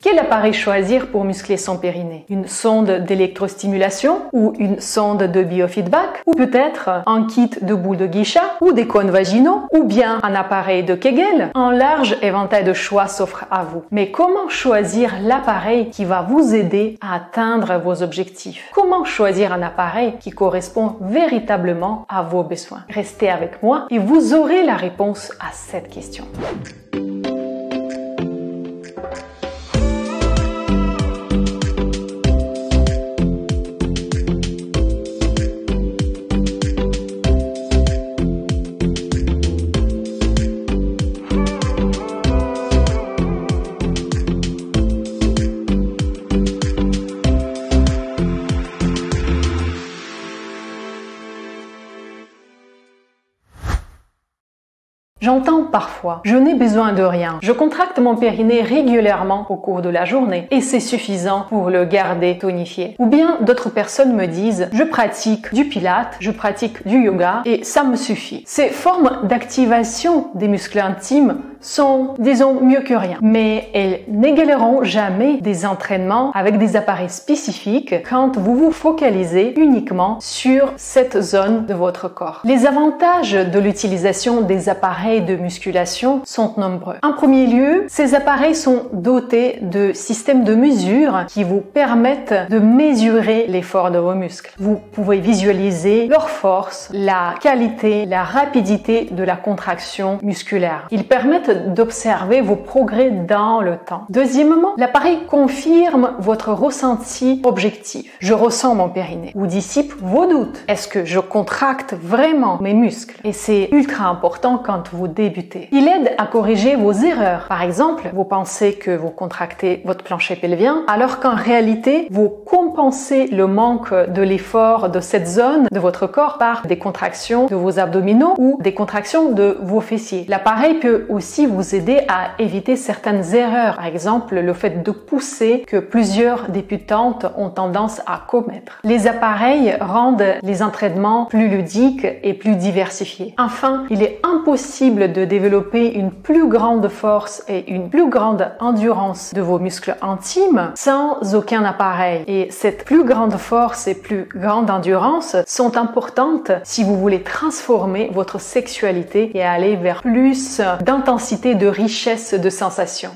Quel appareil choisir pour muscler son périnée? Une sonde d'électrostimulation ou une sonde de biofeedback? Ou peut-être un kit de boules de Geisha ou des cônes vaginaux? Ou bien un appareil de Kegel? Un large éventail de choix s'offre à vous. Mais comment choisir l'appareil qui va vous aider à atteindre vos objectifs? Comment choisir un appareil qui correspond véritablement à vos besoins? Restez avec moi et vous aurez la réponse à cette question. J'entends parfois, je n'ai besoin de rien. Je contracte mon périnée régulièrement au cours de la journée et c'est suffisant pour le garder tonifié. Ou bien d'autres personnes me disent, je pratique du pilates, je pratique du yoga et ça me suffit. Ces formes d'activation des muscles intimes sont, disons, mieux que rien. Mais elles n'égaleront jamais des entraînements avec des appareils spécifiques quand vous vous focalisez uniquement sur cette zone de votre corps. Les avantages de l'utilisation des appareils de musculation sont nombreux. En premier lieu, ces appareils sont dotés de systèmes de mesure qui vous permettent de mesurer l'effort de vos muscles. Vous pouvez visualiser leur force, la qualité, la rapidité de la contraction musculaire. Ils permettent d'observer vos progrès dans le temps. Deuxièmement, l'appareil confirme votre ressenti objectif. Je ressens mon périnée ou dissipe vos doutes. Est-ce que je contracte vraiment mes muscles? Et c'est ultra important quand vous débutez. Il aide à corriger vos erreurs. Par exemple, vous pensez que vous contractez votre plancher pelvien alors qu'en réalité, vous compensez le manque de l'effort de cette zone de votre corps par des contractions de vos abdominaux ou des contractions de vos fessiers. L'appareil peut aussi vous aider à éviter certaines erreurs. Par exemple, le fait de pousser que plusieurs débutantes ont tendance à commettre. Les appareils rendent les entraînements plus ludiques et plus diversifiés. Enfin, il est impossible de développer une plus grande force et une plus grande endurance de vos muscles intimes sans aucun appareil. Et cette plus grande force et plus grande endurance sont importantes si vous voulez transformer votre sexualité et aller vers plus d'intensité, de richesse de sensations.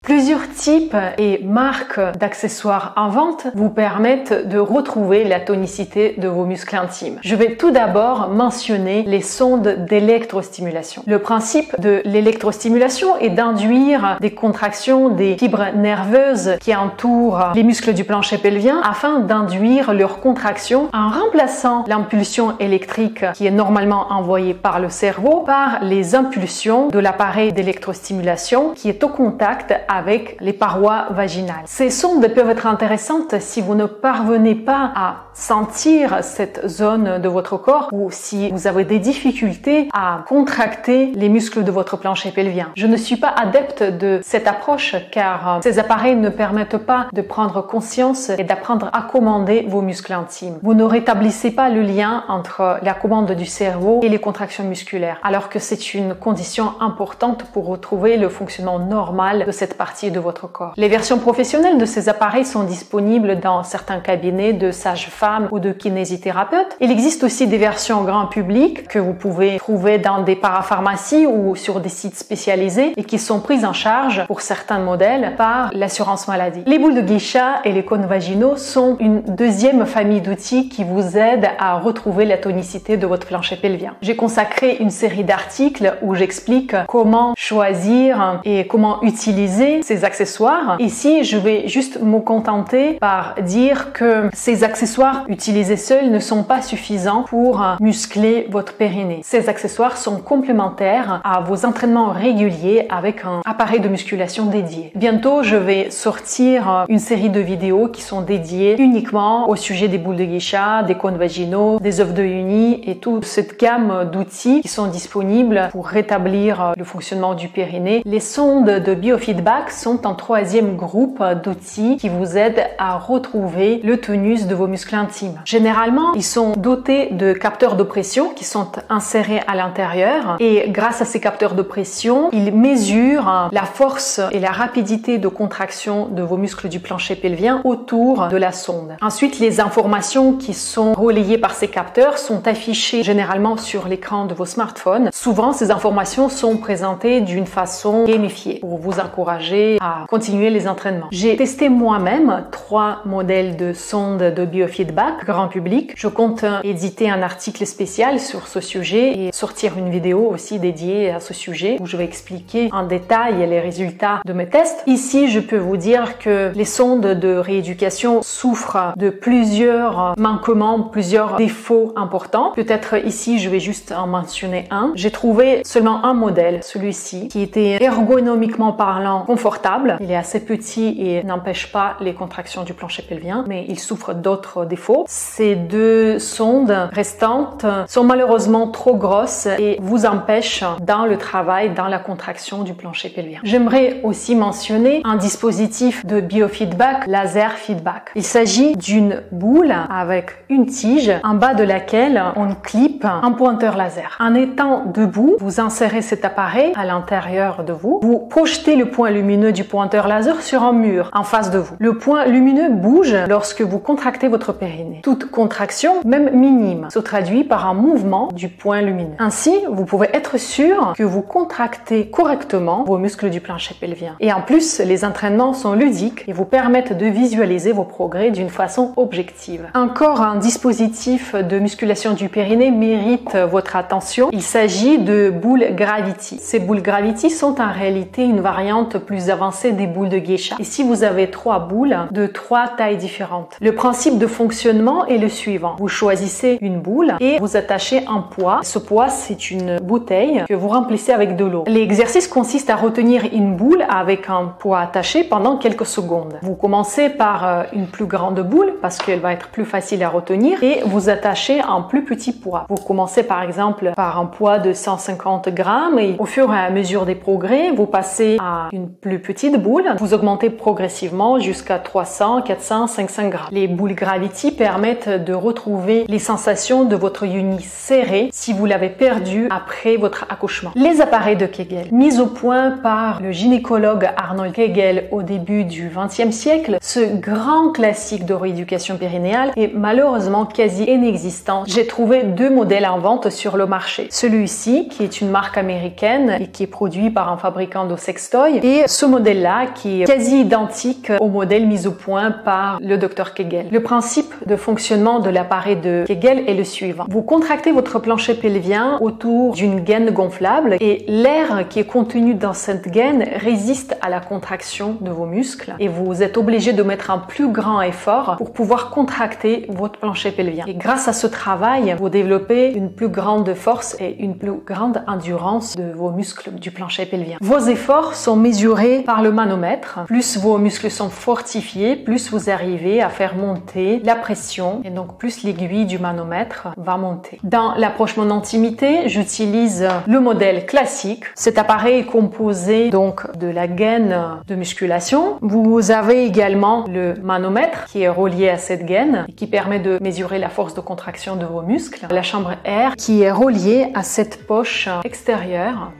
Plusieurs types et marques d'accessoires en vente vous permettent de retrouver la tonicité de vos muscles intimes. Je vais tout d'abord mentionner les sondes d'électrostimulation. Le principe de l'électrostimulation est d'induire des contractions des fibres nerveuses qui entourent les muscles du plancher pelvien afin d'induire leur contraction en remplaçant l'impulsion électrique qui est normalement envoyée par le cerveau par les impulsions de l'appareil d'électrostimulation qui est au contact avec les parois vaginales. Ces sondes peuvent être intéressantes si vous ne parvenez pas à sentir cette zone de votre corps ou si vous avez des difficultés à contracter les muscles de votre plancher pelvien. Je ne suis pas adepte de cette approche car ces appareils ne permettent pas de prendre conscience et d'apprendre à commander vos muscles intimes. Vous ne rétablissez pas le lien entre la commande du cerveau et les contractions musculaires, alors que c'est une condition importante pour retrouver le fonctionnement normal de cette partie de votre corps. Les versions professionnelles de ces appareils sont disponibles dans certains cabinets de sages-femmes ou de kinésithérapeutes. Il existe aussi des versions grand public que vous pouvez trouver dans des parapharmacies ou sur des sites spécialisés et qui sont prises en charge pour certains modèles par l'assurance maladie. Les boules de Geisha et les cônes vaginaux sont une deuxième famille d'outils qui vous aident à retrouver la tonicité de votre plancher pelvien. J'ai consacré une série d'articles où j'explique comment choisir et comment utiliser ces accessoires. Ici, je vais juste me contenter par dire que ces accessoires utilisés seuls ne sont pas suffisants pour muscler votre périnée. Ces accessoires sont complémentaires à vos entraînements réguliers avec un appareil de musculation dédié. Bientôt, je vais sortir une série de vidéos qui sont dédiées uniquement au sujet des boules de Geisha, des cônes vaginaux, des œufs de Uni et toute cette gamme d'outils qui sont disponibles pour rétablir le fonctionnement du périnée. Les sondes de biofeedback Feedback sont un troisième groupe d'outils qui vous aident à retrouver le tonus de vos muscles intimes. Généralement, ils sont dotés de capteurs de pression qui sont insérés à l'intérieur et grâce à ces capteurs de pression, ils mesurent la force et la rapidité de contraction de vos muscles du plancher pelvien autour de la sonde. Ensuite, les informations qui sont relayées par ces capteurs sont affichées généralement sur l'écran de vos smartphones. Souvent, ces informations sont présentées d'une façon gamifiée pour vous encourager à continuer les entraînements. J'ai testé moi-même 3 modèles de sondes de biofeedback grand public. Je compte éditer un article spécial sur ce sujet et sortir une vidéo aussi dédiée à ce sujet où je vais expliquer en détail les résultats de mes tests. Ici, je peux vous dire que les sondes de rééducation souffrent de plusieurs manquements, plusieurs défauts importants. Peut-être ici, je vais juste en mentionner un. J'ai trouvé seulement un modèle, celui-ci, qui était ergonomiquement parlant confortable. Il est assez petit et n'empêche pas les contractions du plancher pelvien, mais il souffre d'autres défauts. Ces 2 sondes restantes sont malheureusement trop grosses et vous empêchent dans le travail, dans la contraction du plancher pelvien. J'aimerais aussi mentionner un dispositif de biofeedback, laser feedback. Il s'agit d'une boule avec une tige en bas de laquelle on clip un pointeur laser. En étant debout, vous insérez cet appareil à l'intérieur de vous. Vous projetez le point lumineux du pointeur laser sur un mur en face de vous. Le point lumineux bouge lorsque vous contractez votre périnée. Toute contraction, même minime, se traduit par un mouvement du point lumineux. Ainsi, vous pouvez être sûr que vous contractez correctement vos muscles du plancher pelvien. Et en plus, les entraînements sont ludiques et vous permettent de visualiser vos progrès d'une façon objective. Encore un dispositif de musculation du périnée mérite votre attention. Il s'agit de boules Gravity. Ces boules Gravity sont en réalité une variante plus avancée des boules de Geisha. Ici, vous avez 3 boules de 3 tailles différentes. Le principe de fonctionnement est le suivant. Vous choisissez une boule et vous attachez un poids. Ce poids, c'est une bouteille que vous remplissez avec de l'eau. L'exercice consiste à retenir une boule avec un poids attaché pendant quelques secondes. Vous commencez par une plus grande boule parce qu'elle va être plus facile à retenir et vous attachez un plus petit poids. Vous commencez par exemple par un poids de 150 grammes et au fur et à mesure des progrès, vous passez à une plus petite boule. Vous augmentez progressivement jusqu'à 300, 400, 500 grammes. Les boules Gravity permettent de retrouver les sensations de votre uni serré si vous l'avez perdu après votre accouchement. Les appareils de Kegel, mis au point par le gynécologue Arnold Kegel au début du XXe siècle, ce grand classique de rééducation périnéale est malheureusement quasi inexistant. J'ai trouvé 2 modèles en vente sur le marché. Celui-ci, qui est une marque américaine et qui est produit par un fabricant de sextoys, et ce modèle-là qui est quasi identique au modèle mis au point par le Dr Kegel. Le principe de fonctionnement de l'appareil de Kegel est le suivant. Vous contractez votre plancher pelvien autour d'une gaine gonflable et l'air qui est contenu dans cette gaine résiste à la contraction de vos muscles et vous êtes obligé de mettre un plus grand effort pour pouvoir contracter votre plancher pelvien. Et grâce à ce travail, vous développez une plus grande force et une plus grande endurance de vos muscles du plancher pelvien. Vos efforts sont mesurés par le manomètre. Plus vos muscles sont fortifiés, plus vous arrivez à faire monter la pression et donc plus l'aiguille du manomètre va monter. Dans l'approchement d'intimité, j'utilise le modèle classique. Cet appareil est composé donc de la gaine de musculation. Vous avez également le manomètre qui est relié à cette gaine et qui permet de mesurer la force de contraction de vos muscles. La chambre R qui est reliée à cette poche extérieure.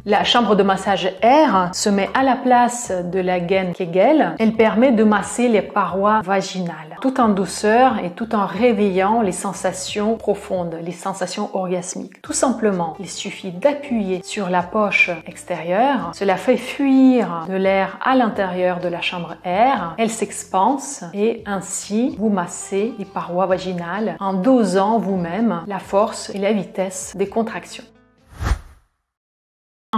La chambre de massage R se met à la place de la gaine Kegel. Elle permet de masser les parois vaginales, tout en douceur et tout en réveillant les sensations profondes, les sensations orgasmiques. Tout simplement, il suffit d'appuyer sur la poche extérieure. Cela fait fuir de l'air à l'intérieur de la chambre R. Elle s'expanse et ainsi vous massez les parois vaginales en dosant vous-même la force et la vitesse des contractions.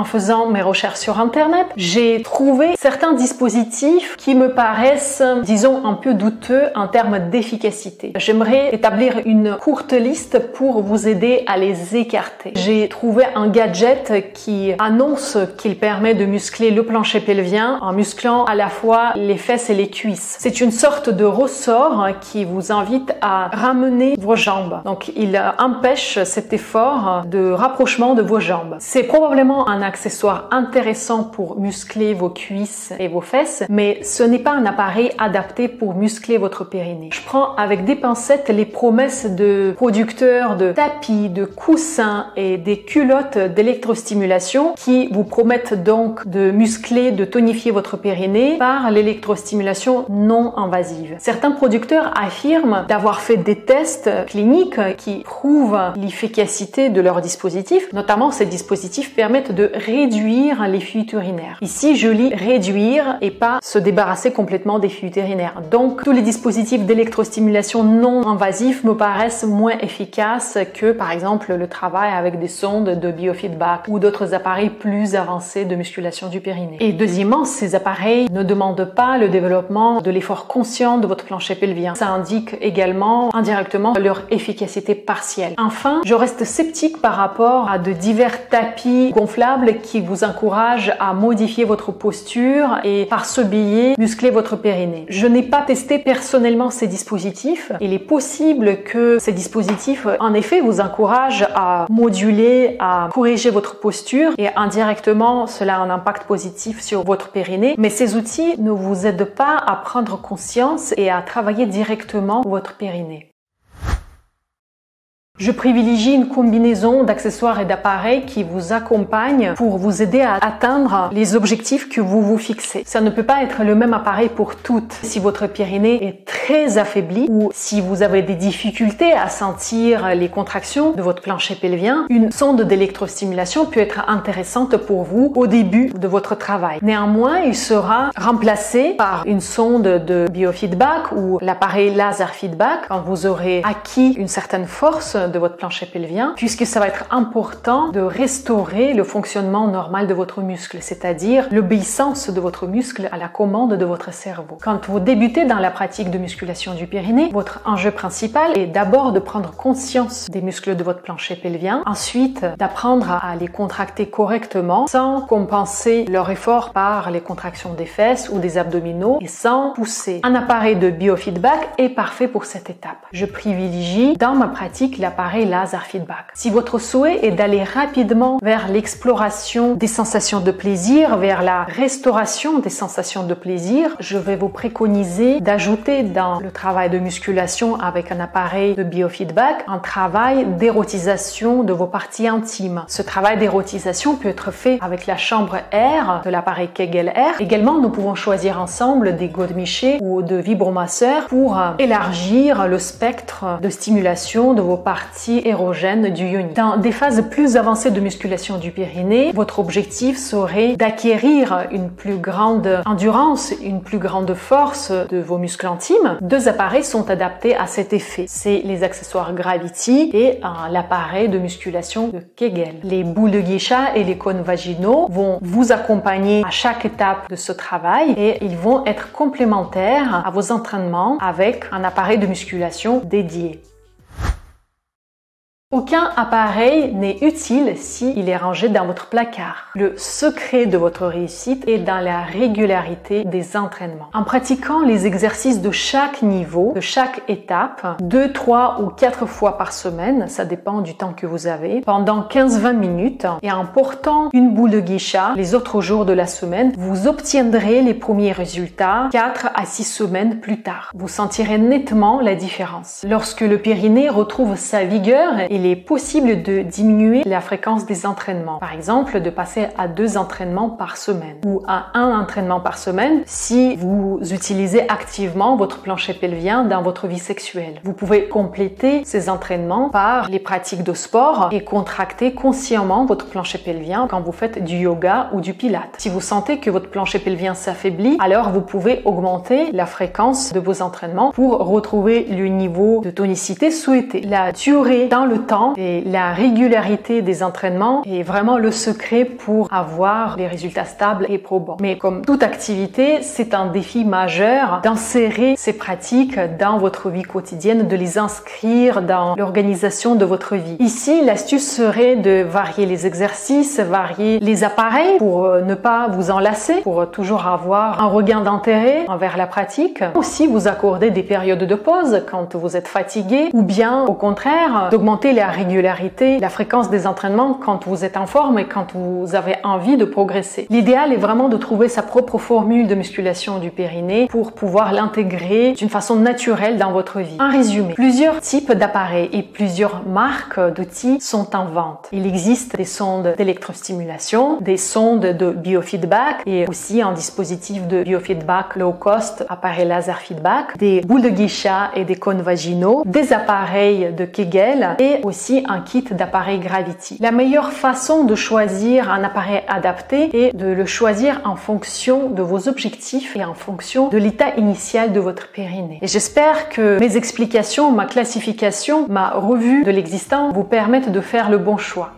En faisant mes recherches sur Internet, j'ai trouvé certains dispositifs qui me paraissent, disons, un peu douteux en termes d'efficacité. J'aimerais établir une courte liste pour vous aider à les écarter. J'ai trouvé un gadget qui annonce qu'il permet de muscler le plancher pelvien en musclant à la fois les fesses et les cuisses. C'est une sorte de ressort qui vous invite à ramener vos jambes. Donc, il empêche cet effort de rapprochement de vos jambes. C'est probablement un accessoire intéressant pour muscler vos cuisses et vos fesses, mais ce n'est pas un appareil adapté pour muscler votre périnée. Je prends avec des pincettes les promesses de producteurs de tapis, de coussins et des culottes d'électrostimulation qui vous promettent donc de muscler, de tonifier votre périnée par l'électrostimulation non invasive. Certains producteurs affirment d'avoir fait des tests cliniques qui prouvent l'efficacité de leurs dispositifs. Notamment, ces dispositifs permettent de réduire les fuites urinaires. Ici, je lis réduire et pas se débarrasser complètement des fuites urinaires. Donc, tous les dispositifs d'électrostimulation non invasifs me paraissent moins efficaces que, par exemple, le travail avec des sondes de biofeedback ou d'autres appareils plus avancés de musculation du périnée. Et deuxièmement, ces appareils ne demandent pas le développement de l'effort conscient de votre plancher pelvien. Ça indique également indirectement leur efficacité partielle. Enfin, je reste sceptique par rapport à de divers tapis gonflables qui vous encouragent à modifier votre posture et par ce biais muscler votre périnée. Je n'ai pas testé personnellement ces dispositifs. Il est possible que ces dispositifs en effet vous encouragent à moduler, à corriger votre posture et indirectement cela a un impact positif sur votre périnée, mais ces outils ne vous aident pas à prendre conscience et à travailler directement votre périnée. Je privilégie une combinaison d'accessoires et d'appareils qui vous accompagnent pour vous aider à atteindre les objectifs que vous vous fixez. Ça ne peut pas être le même appareil pour toutes. Si votre périnée est très affaibli ou si vous avez des difficultés à sentir les contractions de votre plancher pelvien, une sonde d'électrostimulation peut être intéressante pour vous au début de votre travail. Néanmoins, il sera remplacé par une sonde de biofeedback ou l'appareil laser feedback quand vous aurez acquis une certaine force de votre plancher pelvien, puisque ça va être important de restaurer le fonctionnement normal de votre muscle, c'est-à-dire l'obéissance de votre muscle à la commande de votre cerveau. Quand vous débutez dans la pratique de musculation du périnée, votre enjeu principal est d'abord de prendre conscience des muscles de votre plancher pelvien, ensuite d'apprendre à les contracter correctement sans compenser leur effort par les contractions des fesses ou des abdominaux et sans pousser. Un appareil de biofeedback est parfait pour cette étape. Je privilégie dans ma pratique l'appareil laser feedback. Si votre souhait est d'aller rapidement vers l'exploration des sensations de plaisir, vers la restauration des sensations de plaisir, je vais vous préconiser d'ajouter dans le travail de musculation avec un appareil de biofeedback un travail d'érotisation de vos parties intimes. Ce travail d'érotisation peut être fait avec la chambre air de l'appareil Kegel Air. Également, nous pouvons choisir ensemble des godemichés ou de vibromasseurs pour élargir le spectre de stimulation de vos parties érogènes du yoni. Dans des phases plus avancées de musculation du périnée, votre objectif serait d'acquérir une plus grande endurance, une plus grande force de vos muscles intimes. Deux appareils sont adaptés à cet effet. C'est les accessoires Gravity et l'appareil de musculation de Kegel. Les boules de geisha et les cônes vaginaux vont vous accompagner à chaque étape de ce travail et ils vont être complémentaires à vos entraînements avec un appareil de musculation dédié. Aucun appareil n'est utile s'il est rangé dans votre placard. Le secret de votre réussite est dans la régularité des entraînements. En pratiquant les exercices de chaque niveau, de chaque étape, 2, 3 ou 4 fois par semaine, ça dépend du temps que vous avez, pendant 15-20 minutes, et en portant une boule de geisha les autres jours de la semaine, vous obtiendrez les premiers résultats 4 à 6 semaines plus tard. Vous sentirez nettement la différence. Lorsque le périnée retrouve sa vigueur, il est possible de diminuer la fréquence des entraînements. Par exemple, de passer à 2 entraînements par semaine ou à 1 entraînement par semaine si vous utilisez activement votre plancher pelvien dans votre vie sexuelle. Vous pouvez compléter ces entraînements par les pratiques de sport et contracter consciemment votre plancher pelvien quand vous faites du yoga ou du pilates. Si vous sentez que votre plancher pelvien s'affaiblit, alors vous pouvez augmenter la fréquence de vos entraînements pour retrouver le niveau de tonicité souhaité. La durée dans le temps et la régularité des entraînements est vraiment le secret pour avoir des résultats stables et probants. Mais comme toute activité, c'est un défi majeur d'insérer ces pratiques dans votre vie quotidienne, de les inscrire dans l'organisation de votre vie. Ici, l'astuce serait de varier les exercices, varier les appareils pour ne pas vous enlacer, pour toujours avoir un regain d'intérêt envers la pratique. Aussi, vous accorder des périodes de pause quand vous êtes fatigué, ou bien au contraire, d'augmenter la régularité, la fréquence des entraînements quand vous êtes en forme et quand vous avez envie de progresser. L'idéal est vraiment de trouver sa propre formule de musculation du périnée pour pouvoir l'intégrer d'une façon naturelle dans votre vie. En résumé, plusieurs types d'appareils et plusieurs marques d'outils sont en vente. Il existe des sondes d'électrostimulation, des sondes de biofeedback et aussi un dispositif de biofeedback low cost, appareil laser feedback, des boules de Guicha et des cônes vaginaux, des appareils de Kegel et aussi un kit d'appareils Gravity. La meilleure façon de choisir un appareil adapté est de le choisir en fonction de vos objectifs et en fonction de l'état initial de votre périnée. Et j'espère que mes explications, ma classification, ma revue de l'existant vous permettent de faire le bon choix.